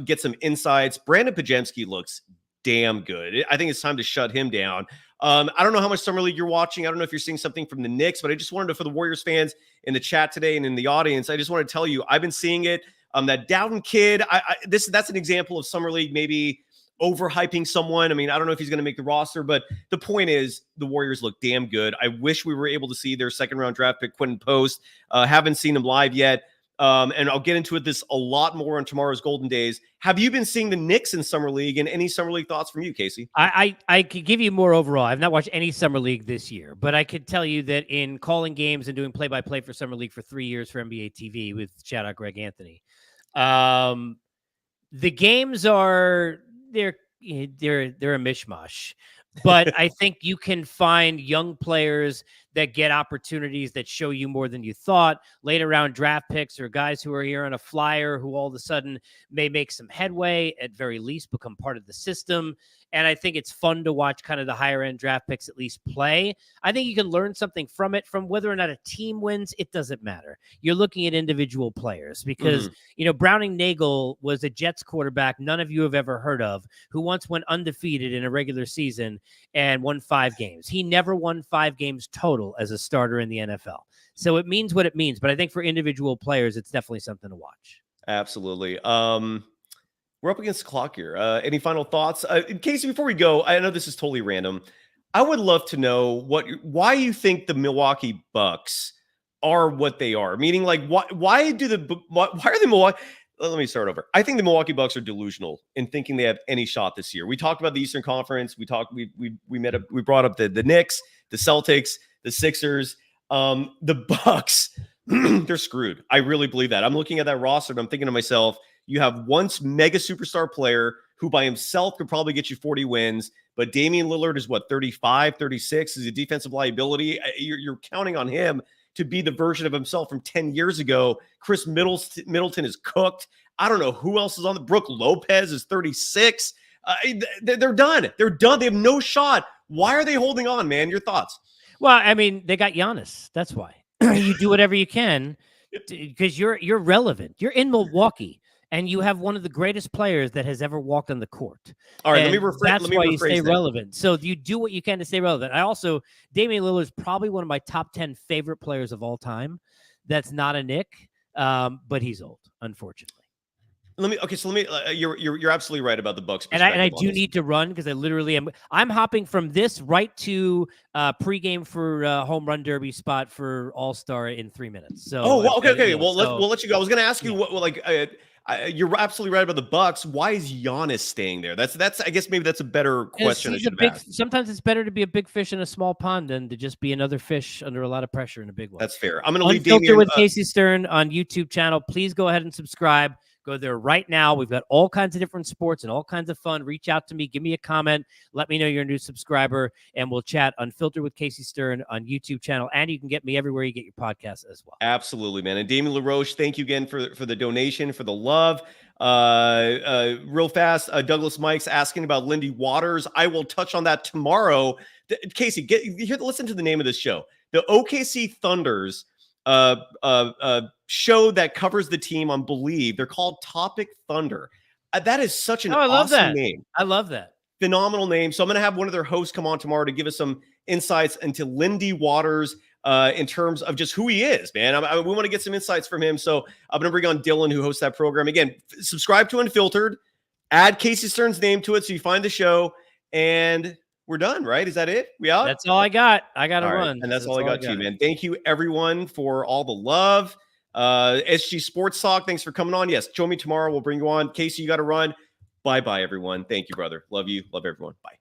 get some insights. Brandon Pajemski looks damn good. I think it's time to shut him down. I don't know how much Summer League you're watching. I don't know if you're seeing something from the Knicks, but I just wanted to, for the Warriors fans in the chat today and in the audience, I just want to tell you, I've been seeing it. That Dowden kid, that's an example of Summer League maybe overhyping someone. I mean, I don't know if he's going to make the roster, but the point is the Warriors look damn good. I wish we were able to see their second round draft pick, Quentin Post. Haven't seen him live yet. And I'll get into this a lot more on tomorrow's Golden Days. Have you been seeing the Knicks in Summer League, and any Summer League thoughts from you, Casey? I could give you more overall. I've not watched any Summer League this year, but I could tell you that in calling games and doing play-by-play for Summer League for 3 years for NBA TV with shout out Greg Anthony, the games are they're a mishmash. But I think you can find young players that get opportunities that show you more than you thought. Later round draft picks or guys who are here on a flyer who all of a sudden may make some headway, at very least become part of the system. And I think it's fun to watch kind of the higher end draft picks at least play. I think you can learn something from it. From whether or not a team wins, it doesn't matter. You're looking at individual players because, Browning Nagel was a Jets quarterback none of you have ever heard of, who once went undefeated in a regular season and won 5 games. He never won 5 games total as a starter in the NFL. So it means what it means. But I think for individual players, it's definitely something to watch. Absolutely. We're up against the clock here. Any final thoughts? Casey, before we go, I know this is totally random. I would love to know why you think the Milwaukee Bucks are what they are. Meaning, like, why are the Milwaukee? Let me start over. I think the Milwaukee Bucks are delusional in thinking they have any shot this year. We talked about the Eastern Conference. We brought up the Knicks, the Celtics, the Sixers, the Bucks. They're screwed. I really believe that. I'm looking at that roster and I'm thinking to myself, you have once mega superstar player who by himself could probably get you 40 wins, but Damian Lillard is 35, 36, is a defensive liability. You're counting on him to be the version of himself from 10 years ago. Chris Middleton is cooked. I don't know who else is on the Brook Lopez is 36. They're done. They're done. They have no shot. Why are they holding on, man? Your thoughts? Well, I mean, they got Giannis. That's why. You do whatever you can because you're relevant. You're in Milwaukee. And you have one of the greatest players that has ever walked on the court. All right, and let me rephrase. That's why you stay relevant. So you do what you can to stay relevant. Damian Lillard is probably one of my top 10 favorite players of all time. That's not a Knick, but he's old, unfortunately. You're absolutely right about the Bucks. And I do need to run because I literally am. I'm hopping from this right to pregame for home run derby spot for All-Star in 3 minutes. So okay. We'll let you go. I was going to ask you you're absolutely right about the Bucks. Why is Giannis staying there? That's I guess maybe that's a better question. Sometimes it's better to be a big fish in a small pond than to just be another fish under a lot of pressure in a big one. That's fair. I'm going to leave Unfiltered with Casey Stern on YouTube channel. Please go ahead and subscribe. Go there right now. We've got all kinds of different sports and all kinds of fun. Reach out to me. Give me a comment. Let me know you're a new subscriber, and we'll chat. Unfiltered with Casey Stern on YouTube channel, and you can get me everywhere you get your podcasts as well. Absolutely, man. And Damien LaRoche, thank you again for the donation, for the love. Real fast, Douglas Mike's asking about Lindy Waters. I will touch on that tomorrow. Casey, listen to the name of this show. The OKC Thunders show that covers the team on Believe. They're called Topic Thunder. That is such an awesome name. I love that. Phenomenal name. So I'm going to have one of their hosts come on tomorrow to give us some insights into Lindy Waters in terms of just who he is, man. We want to get some insights from him. So I'm going to bring on Dylan, who hosts that program. Again, subscribe to Unfiltered. Add Casey Stern's name to it so you find the show. And we're done, right? Is that it? We out? That's all I got. I got to run. Right. And that's all I got too, man. Thank you, everyone, for all the love. SG Sports Talk, thanks for coming on. Yes, join me tomorrow. We'll bring you on. Casey, you got to run. Bye-bye, everyone. Thank you, brother. Love you. Love everyone. Bye.